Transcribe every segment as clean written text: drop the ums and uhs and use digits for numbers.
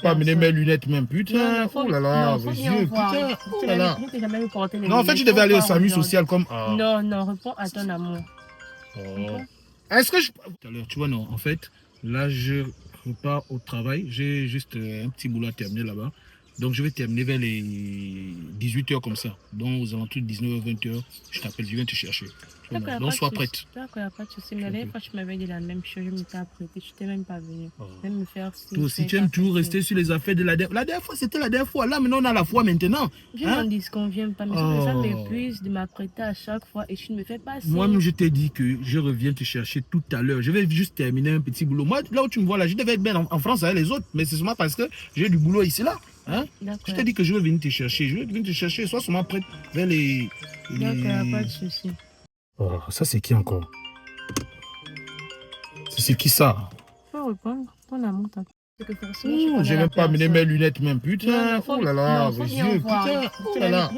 Pas amener mes lunettes même, putain. Oh là là, mes yeux, putain. Oh là là. Non, en fait, je devais aller au SAMU social comme. Non, non, réponds à ton amour. Est-ce que je. Tout à l'heure, tu vois, non, en fait, là, je repars au travail. J'ai juste un petit boulot à terminer là-bas. Donc, je vais terminer vers les 18h comme ça. Donc, aux alentours de 19h, 20h, je t'appelle, je viens te chercher. D'accord, donc, sois prête. D'accord, il n'y a pas de souci. Mais la dernière fois, tu m'avais dit la même chose, je m'étais apprêtée, tu n'étais même pas venu. Même me faire toi aussi, tu aimes toujours rester sur les affaires de la dernière. La dernière fois, c'était la dernière fois. Là, maintenant, on a la foi maintenant. Je n'en disconviens pas, mais ça m'épuise de m'apprêter à chaque fois et tu ne me fais pas signe. Moi-même, je t'ai dit que je reviens te chercher tout à l'heure. Je vais juste terminer un petit boulot. Moi, là où tu me vois, là, je devais être bien en France avec les autres, mais c'est seulement parce que j'ai du boulot ici, là. Hein? Je t'ai dit que je vais venir te chercher. Je vais venir te chercher. Sois seulement prête vers les... D'accord, il n'y a pas de souci. Oh, ça, c'est qui encore? C'est qui ça? Faut répondre. Ton amour, t'as... J'ai même pas amené mes lunettes même, putain. Oh là là, mes yeux, putain. Oh là là.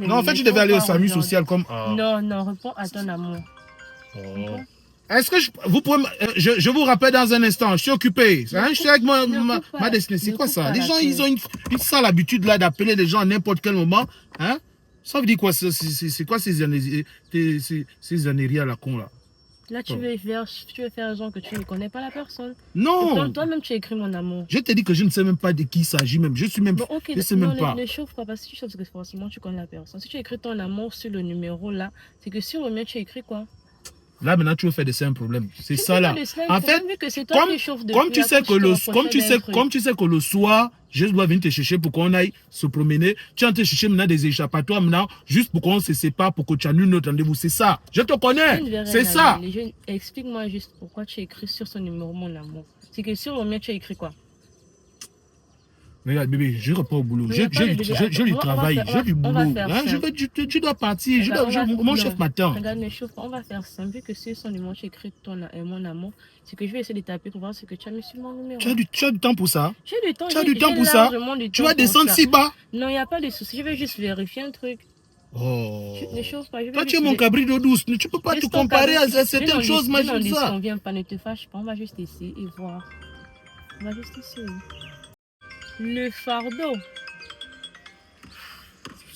Non, en fait, je devais aller au SAMU social comme. Non, non, réponds à ton amour. Est-ce que vous pouvez. Je vous rappelle dans un instant, je suis occupé. Hein, je suis avec ma destinée. C'est quoi ça? Les gens, ils ont une sale habitude là d'appeler les gens à n'importe quel moment. Hein? Ça veut dire quoi? C'est quoi ces âneries à la con là? Là, tu veux faire genre que tu ne connais pas la personne. Non. Toi-même, tu as écrit mon amour. Je t'ai dit que je ne sais même pas de qui il s'agit même. Je suis même. Bon, ok, je sais même pas. Ne chauffe pas parce que tu chauffes que forcément tu connais la personne. Si tu as écrit ton amour sur le numéro là, c'est que sur le mien, tu as écrit quoi? Là, maintenant, tu veux faire de ça un problème. C'est ça, là. En fait, comme tu sais que le soir, je dois venir te chercher pour qu'on aille se promener. Tu es en train de chercher maintenant des échappatoires maintenant, juste pour qu'on se sépare, pour que tu annules notre rendez-vous. C'est ça. Je te connais. C'est ça. Explique-moi juste pourquoi tu as écrit sur son numéro mon amour. C'est que sur le mien, tu as écrit quoi? Regarde, bébé, je reprends au boulot. Je du travail, j'ai du boulot. Hein, tu dois partir. Mon chef m'attend. Regarde, ne chauffe pas. On va faire simple. Vu que sur son numéro, tu écris mon amour, c'est que je vais essayer de taper pour voir ce que tu as mis sur mon numéro. Tu as du temps pour ça? J'ai du temps. Tu as du temps pour ça? Tu vas descendre si bas? Non, il n'y a pas de souci. Je vais juste vérifier un truc. Oh. Ne chauffe pas. Toi, tu es mon cabri d'eau douce. Tu ne peux pas te comparer à certaines choses, mais je sais ça. Ne vient pas, ne te fâche pas. On va juste essayer et voir. On va juste essayer. Le fardeau.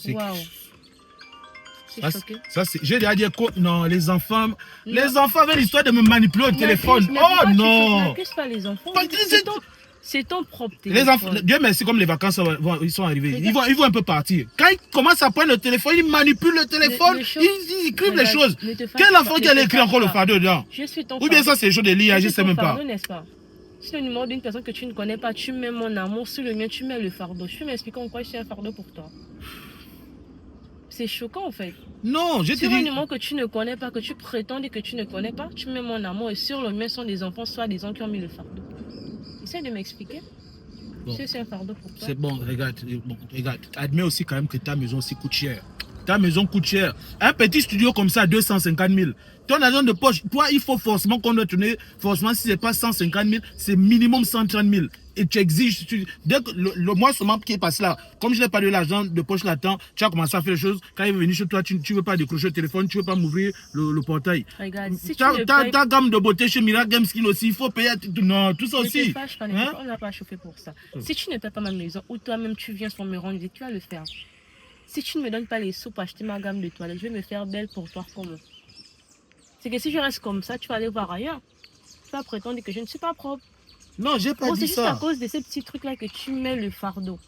Waouh. C'est choqué. Ça, c'est. J'ai déjà dit que non, les enfants avaient l'histoire de me manipuler au téléphone. Oh non. N'accuse pas les enfants. C'est ton propre téléphone. Les enfants, Dieu merci, comme les vacances ils sont arrivés. Ils vont un peu partir. Quand ils commencent à prendre le téléphone, ils manipulent le téléphone, ils écrivent les choses. Quel enfant qui allait écrire encore le fardeau dedans? Ou bien ça, c'est les choses de l'IA, je ne sais même pas. Si le numéro d'une personne que tu ne connais pas, tu mets mon amour, sur le mien, tu mets le fardeau. Je peux m'expliquer en quoi je suis un fardeau pour toi. C'est choquant en fait. Non, je te dis. Sur un numéro que tu ne connais pas, que tu prétends que tu ne connais pas, tu mets mon amour et sur le mien sont des enfants, soit des gens qui ont mis le fardeau. Essaye de m'expliquer. Bon. C'est un fardeau pour toi. C'est bon, regarde. Admets aussi quand même que ta maison aussi coûte cher. Ta maison coûte cher. Un petit studio comme ça, 250 000. Ton argent de poche, toi, il faut forcément qu'on doit tourner. Forcément, si ce n'est pas 150 000, c'est minimum 130 000. Et tu exiges. Dès que le mois seulement qui est passé là, comme je n'ai pas de l'argent de poche là-dedans, tu as commencé à faire les choses. Quand il est venu chez toi, tu ne veux pas décrocher le téléphone, tu ne veux pas m'ouvrir le portail. Regarde, si ta gamme de beauté chez Miracle Game Skin aussi, il faut payer. Non, tout ça aussi. On n'a pas chauffé pour ça. Si tu ne payes pas ma maison ou toi-même tu viens sur me rendre, tu vas le faire. Si tu ne me donnes pas les sous pour acheter ma gamme de toilettes, je vais me faire belle pour toi comment? C'est que si je reste comme ça, tu vas aller voir ailleurs. Tu vas prétendre que je ne suis pas propre. Non, j'ai pas dit ça. C'est juste à cause de ces petits trucs-là que tu mets le fardeau.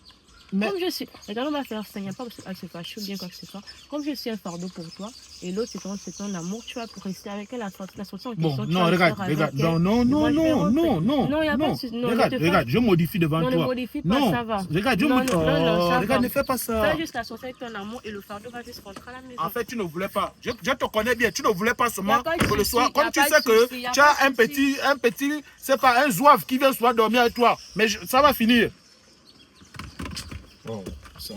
Mais... Comme je suis... Regarde, on va faire ça. Il n'y a pas à se fâcher ou bien quoi que ce soit. Comme je suis un fardeau pour toi, et l'autre c'est ton amour, tu vas pour rester avec elle la solution en question. Bon, non, regarde. Non, il n'y a pas de souci. Regarde, je modifie devant toi. Non, ne modifie pas, ça va. Regarde, regarde, ne fais pas ça. Fais juste la sauce avec ton amour et le fardeau va juste rentrer à la maison. En fait, tu ne voulais pas. Je te connais bien. Tu ne voulais pas seulement pour le soir. Comme tu sais que tu as un petit, c'est pas un zouave qui vient soir dormir avec toi. Mais ça va finir. Oh, ça.